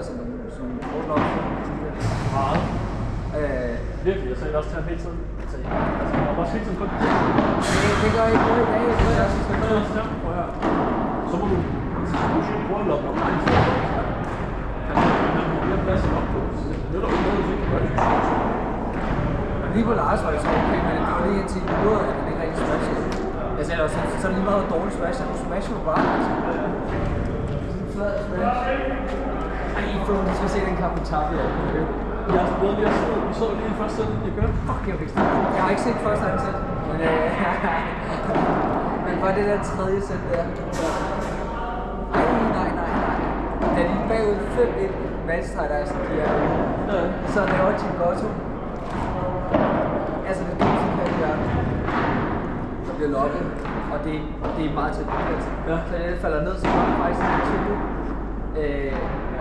sådan rundt op. Meget. Virkelig, jeg sagde også til ham hele tiden. Altså, jeg var også hele tiden kun. Det gør jeg ikke noget i dag. Det er også sådan noget. Så må du prøve at loppe op. Han må blive pladsen op på. Så det er jo ikke noget, du ikke gør det. Lige på Lars var det så okay, men det var lige indtil i uger, at det ikke rigtig smashed. Jeg sagde også, så er det lige meget dårligt smash, så du smasher jo bare. Flad smash. Ej, I skal se den kamp på Tabi. Vi så lige første sæt, jeg gør. Fuck, jeg har ikke set første anden sæt, men bare det der tredje sæt der. Nej. Da de er bagud 5-1 matchstart, altså de er så laver Team Gotto. Altså det dummeste kan i verden, der bliver lukket, og det er meget tæt på pladsen. Ja. Så det falder ned, så får man faktisk en tilbud,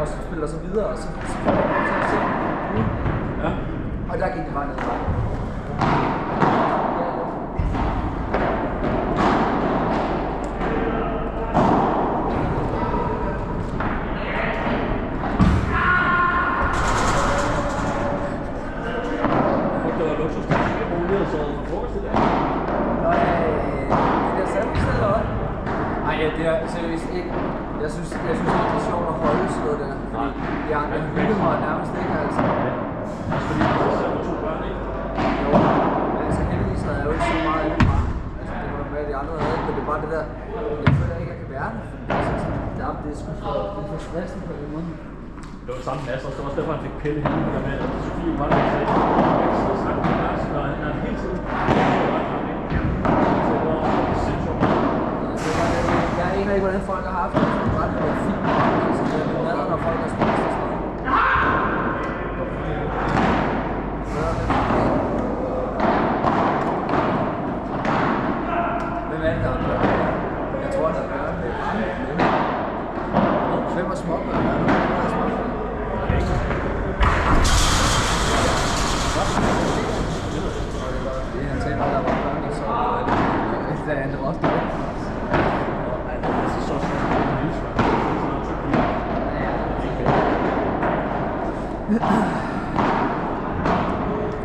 og så spiller sig videre, og så får man til at se. Ja. Og der gik det bare ned. Det er seriøst ikke. Jeg synes ikke, det er sjovt at holde sådan noget der. Fordi jeg hygger mig nærmest ikke, altså. Fordi du også er 2 børn, ikke? Jo, men altså heldigvis havde jeg jo ikke så meget af det. Altså det var med, de andre havde, men det er bare det der, jeg føler ikke, jeg kan være det. Det er sgu for stressende på en måde. Det var samme masse, og så var også derfor, han fik pille hele det der med, at Sofie var der, sagde, jeg kan sidde og snakke med Lars, når han hele tiden. Jeg aner ikke, hvordan folk har haft det. Det er ret fint. Altså, det er mader, når folk har spist og sådan noget. Hvem er det, der gør det? Jeg tror, der gør det. Hvem er småbørn? Det er han sagde, der var børn, og så det er andet også det.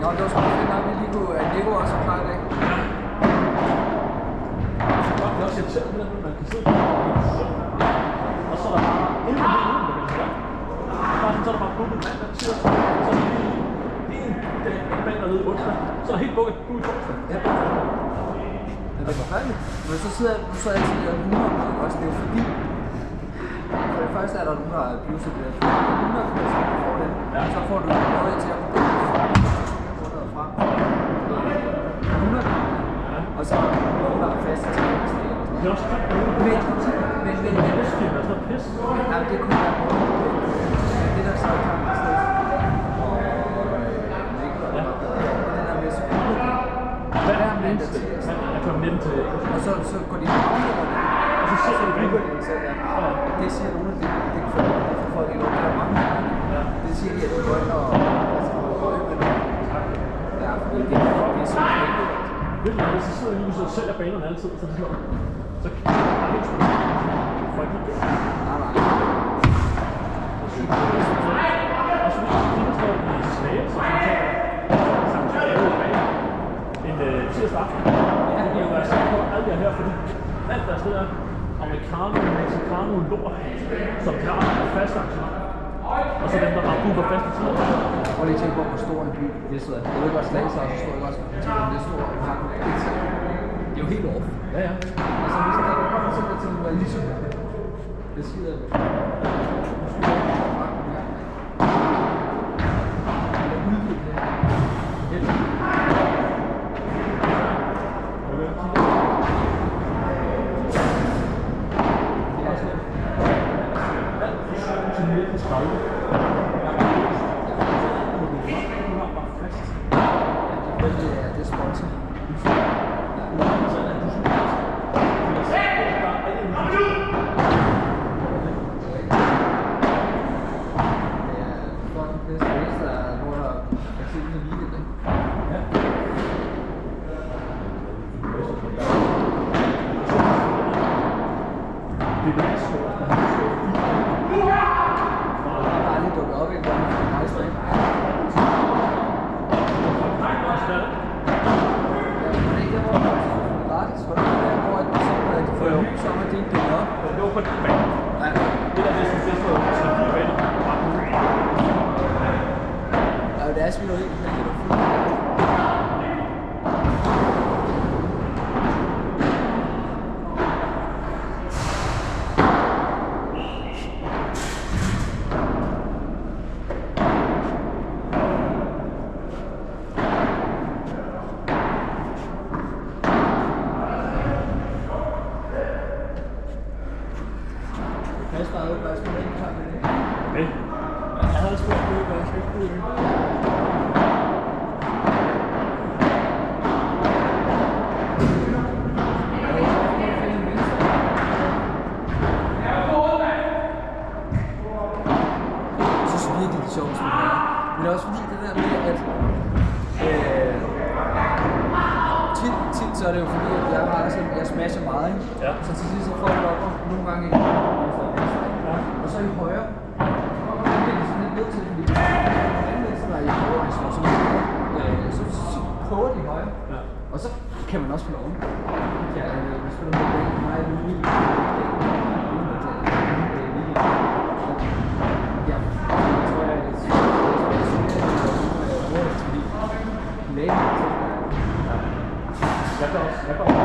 Nå, det var sgu fedt nok, vi lige kunne, at Nico også var klar i dag. Det er også irriterende med, at man kan sidde og så er der bare 11 minutter, der kan være. Så er der bare booket mandag, tirsdag, så er der lige en mandag nede onsdag, så er der helt booket ud i torsdag. Ja. Det er forfærdeligt. Men så sidder du så altid og luner også, det er jo fordi, for det første er der nogen, der har abused det. Når luner kan man sige, får den, så får du noget til at få det fra. Luner, og så er der nogen, der er fast til at bestille. Det er også klart, men det er sådan pis. Nej, det er kun der på. Men det der så er kampen i stedet. Og det er der med så hvad er mandag til? Jeg kommer 19 til. Og så går de og og så ser du bygger de selv. Det siger nogen, at det får folk ikke lov til at mange. Det siger de, at de går ind og går ind med det. Ja, fordi det er så heldigt. Ved du, hvis de sidder lige og sælger banerne altid, så er det sådan, så kan det helt sgu folk ikke gøre. Nej. Og så hvis du kigger sådan i Slave, så kan du samtidig en tirsdag aften. Det er jo være sikker på, at alt det her, fordi alt der sted er americano, mexicano, lort, som klar er fast arrangement. Og så dem, der bare booker faste tider. Prøv lige at tænke på, hvor stor en by det er. Jeg ved godt, Slagelse er så stor, ikke også? Men tænk på, det er stor. Det er jo helt off. Ja. Altså, hvis der kommer til at tænke, at ligesom det skider jeg. Det er sponsor. Der er lidt det er svineri, det er det fuldt. Jeg havde spurgt det, hvad jeg skal ikke bruge. Jeg synes virkelig, det er sjovt, som det er. Men det er også fordi det der med, at tit så er det jo fordi, at jeg smasher meget, ikke? Ja. Så til sidst så får jeg op nogle gange ikke. Og så i højre, det er sådan lidt nødt til, fordi hvis man anmeldelser der i højre, så prøver de højre. Ja. Og så kan man også få lov. Ja, vi spiller med det meget muligt. Ja, jeg tror, jeg er Jeg kan også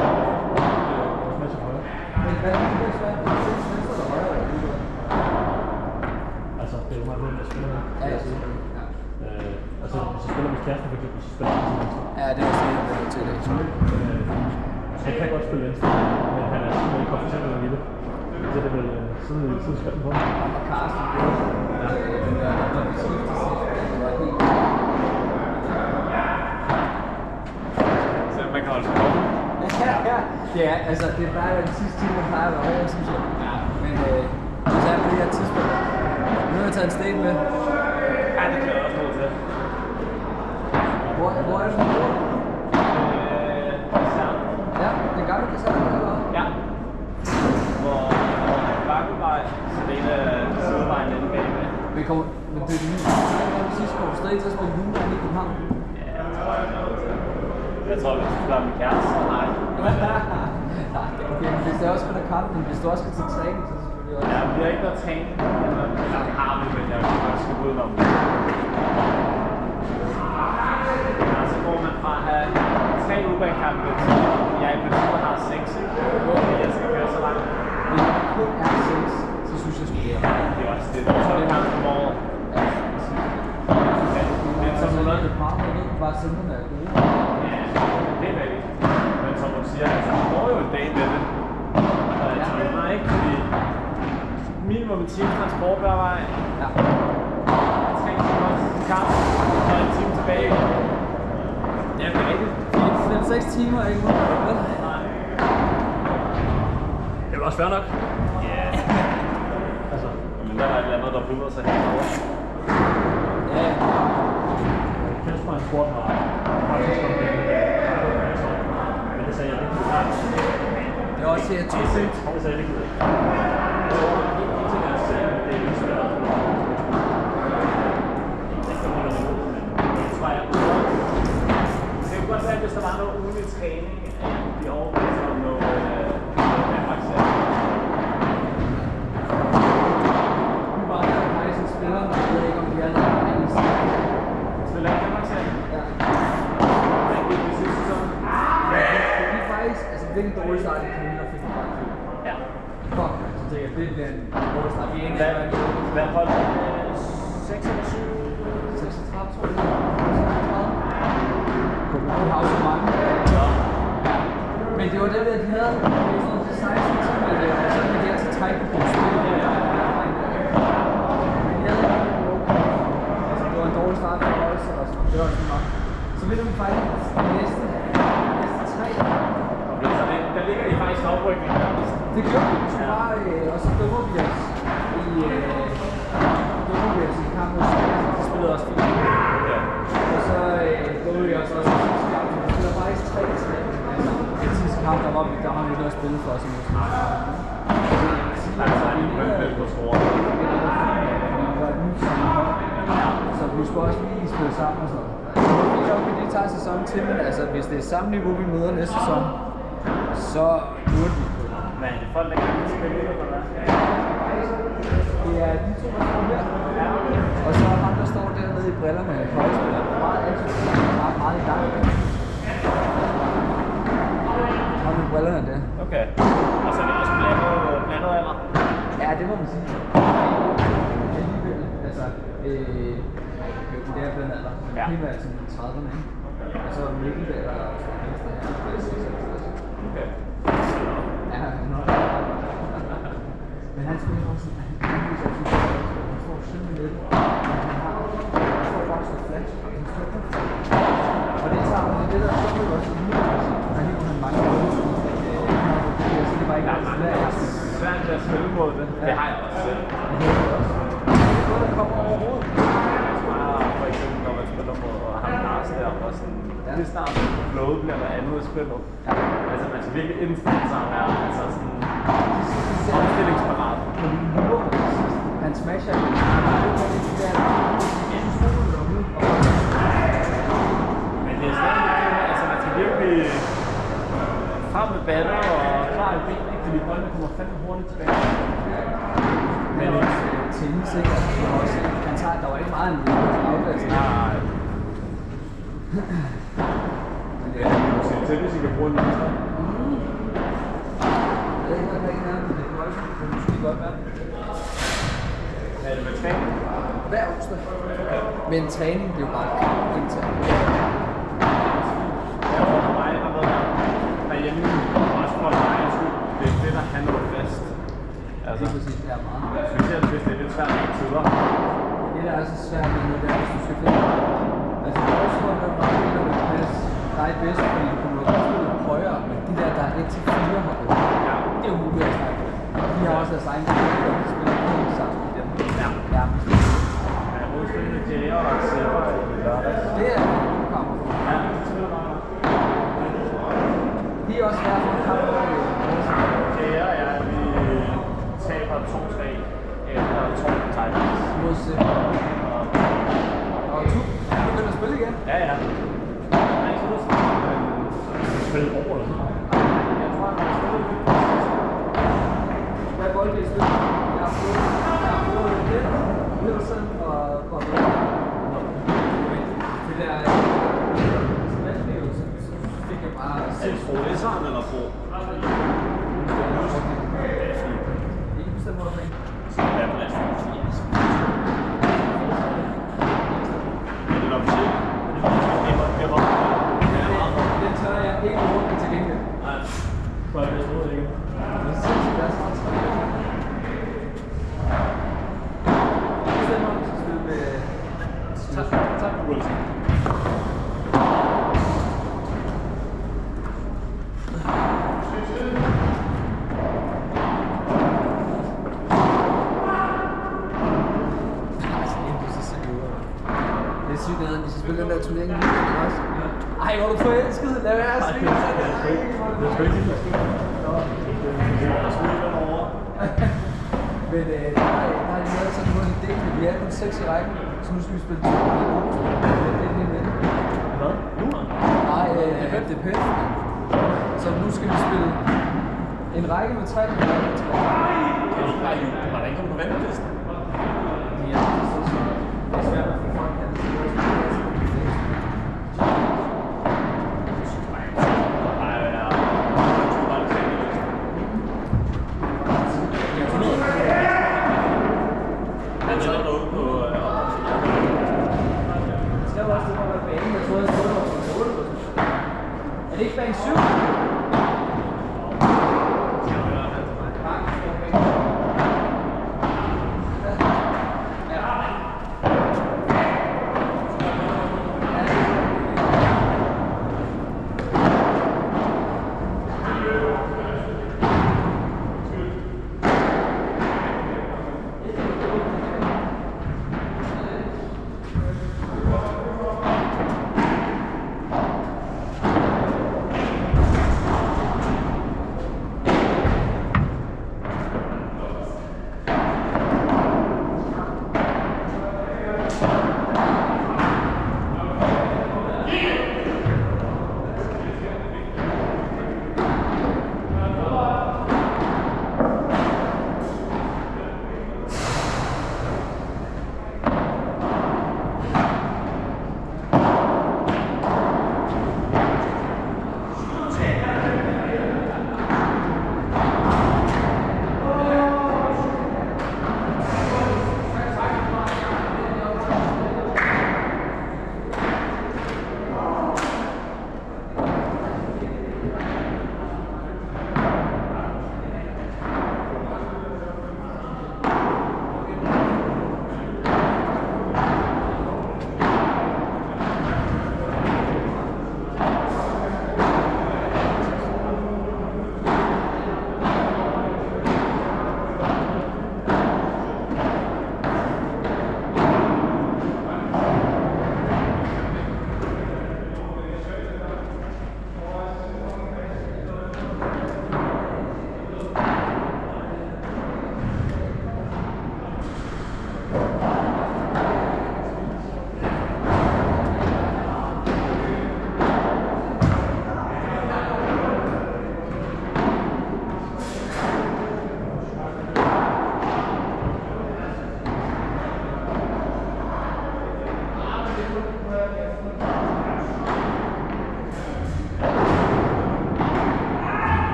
smash højre. Men hvad er det svært? Det er venstre eller højre eller lige? Altså, det er jo meget hvem jeg spiller med. Ja, jeg siger altså, hvis jeg spiller med kæresten for eksempel, så spiller jeg til venstre. ja, det er også det, jeg vil til i dag. Så jeg kan godt spille venstre, men han er simpelthen ikke komfortabel med det. Så det er vel sideskriften på ham. Og Carsten, den der skifte det var helt... Så man kan holde sig op. Ja, det er, altså, det er bare den sidste time, man plejer at være over, synes jeg. Ja. Men især på det her tidspunkt. Nu har jeg taget en sten med. Ja, det kan jeg også noget til. Hvor er det, du bor? Ja, den gamle kaserne, eller hvad? Ja. Hvor Bakkelvej, så det er en af sidevejen inde bagved. Men det er det nye. Sidste år, stadig til at spille julevejen i København. Ja, jeg tror, jeg er noget til. Jeg tror, hvis du spiller med kæreste, så nej. Nej, okay, men hvis det også skal der kamp, men hvis du også skal til træning, så selvfølgelig også. Ja, vi har ikke noget træning. Eller det har vi, men jeg vil godt skubbe udenom. Ja, så går man fra at have 3 udbanekampe til, jeg i princippet har 6, ikke? Jeg skal køre så langt. Hvis det kun er 6, så synes jeg sgu det er. Det er også det, der er 12 kampe om året. Ja, men som noget, det bare med det, bare simpelthen er gode. Ja, det er rigtigt. Men som du siger, altså, du får jo en dag med det. Jeg tror mig ikke, fordi minimum en time transport hver vej. Ja. 3 timers kamp, og en time tilbage. Ja, det er rigtigt. 5-6 timer er ikke noget, vel? Nej. Det er jo også fair nok. Ja. Altså, Men der er et eller andet, der bryder sig herovre. Ja. Kasper han spurgte mig faktisk om det. Men det sagde jeg ikke. Det er også her 2 fedt. Det sagde jeg ikke. En ting er at se, det er lige svært. Det kunne godt være, hvis der var noget ugenlig træning i overbevist om noget Danmark-serie. Nu var der faktisk en spiller, jeg ved ikke om de er der. Spiller i Danmark-serie? Ja. Hvad gik det sidste sæson? Det gik faktisk, altså det er en dårlig start i kommunen, og fik en bare klub. Ja. Fuck, så tænker jeg, det bliver en dårlig start. Vi er enige, Hvad holdt 6 eller 7? 36, tror jeg. 36. Vi har jo så mange. Ja. Men det var det der, de havde. Det var sådan til 16 timer der, og så kan de altså trække på spil. Men jeg havde altså, det var en dårlig start for os, og det var sådan nok. Så vinder vi faktisk næste 3. Okay, så der ligger de faktisk en oprykning. Det gjorde vi. Så bare, og så dømmer vi os i kamp mod Sverige. De spillede også fint. Ja. Og så dømmer vi os også i sidste kamp. Så vi spiller faktisk 3-3. Altså, den sidste kamp, der har vi noget at spille for os. Altså, han er en på scoren. Så vi skulle også lige spille sammen og sådan noget. Det er jo, det tager sæsonen til, men altså, hvis det er samme niveau, vi møder næste sæson, så burde vi. Men er det folk, der kan spille, eller hvad? Det er de 2, der står her. Og så ham, der står dernede i brillerne med højspiller. Meget aktivt. Meget i gang. Har du brillerne der? Okay. Og så er det også blandet alder? Ja, det må man sige. Alligevel, altså, det er blandt alder. Ja. Primært som 30'erne, ikke? Og så Mikkel der, der er sådan næste her. Okay. Ja, men han spiller også sådan, han står simpelthen lidt, han får bare så flash, og han stopper. Og det er sammen med det der stopper jo også i lydmusik, og han hiver mange måder, så det var ikke alt det der, jeg har svært ved at spille mod det. Det har jeg også selv. det er noget, der kommer overhovedet. For eksempel når man spiller mod ham Lars der, og sådan, det er snart flowet bliver noget andet i spillet. Altså man skal virkelig indstille sig at være altså sådan omstillingsparat. Han smasher det. Men det er stadig altså man skal virkelig frem med batter og klar i benene, ikke? Fordi boldene kommer fandme hurtigt tilbage. Men også tennis, ikke? Han tager, der var ikke meget en afgørelse. Nej. Men det er jo til tennis, I kan bruge en master. Jeg ved ikke, hvad der er, men det kan også måske godt være. Er det med træning? Hver onsdag. Men træning bliver bare indtil. Jeg tror mig, der har været derhjemme, også for mig, det er fedt at have noget fast. Altså, Lige præcis, det er meget. specielt hvis det er lidt svært at tider. Det der er så svært med det der, hvis du skal finde. Altså, det er også for, at mange der vil passe dig bedst, fordi du kommer godt spille højere, men de der er 1-4 holdet, det er jo muligt at snakke. De har også deres egen spiller, og de spiller helt sammen i dem. Ja. Ja. Jeg har både spillet med Jager og Silver i lørdags. Det er en kamp. Ja, det spiller bare. De er også her for en kamp over Jager, ja, vi taber 2-3 efter 2 Titans. mod Silver. Og tu, du begynder at spille igen. Ja, ja. Nej, ikke så udsendt, men spille over eller sådan noget. Jeg tror, han har spillet lidt. Hvad bold det er spillet? Jeg har fået det, Wilson og det der smagsnævelse, så fik jeg bare Læseren eller Bro? ikke bestemt, hvor der er Så er det blandt andet. Er det officielt? Den tør jeg ikke rundt til gengæld. Nej, så er det sådan ikke. Det er sindssygt, der er snart 3. Jeg bestemmer, at vi skal spille med Tak, Wilson. Det er sygt, at vi skal spille den der turnering i weekenden også. Ej, hvor er du forelsket. Lad være at svine sådan der. Det er sgu ikke helt skidt. Det er også lige over. Men der har de lavet sådan en idé, at vi er kun 6 i rækken, så nu skal vi spille 2 med det er helt med. Hvad? Nu? Nej, det er pænt. Så nu skal vi spille en række med 3 og en række med 3. Kan du ikke bare jule? Var der ikke nogen på ventelisten? Ja, det er svært at få folk her. Er det ikke bag 7?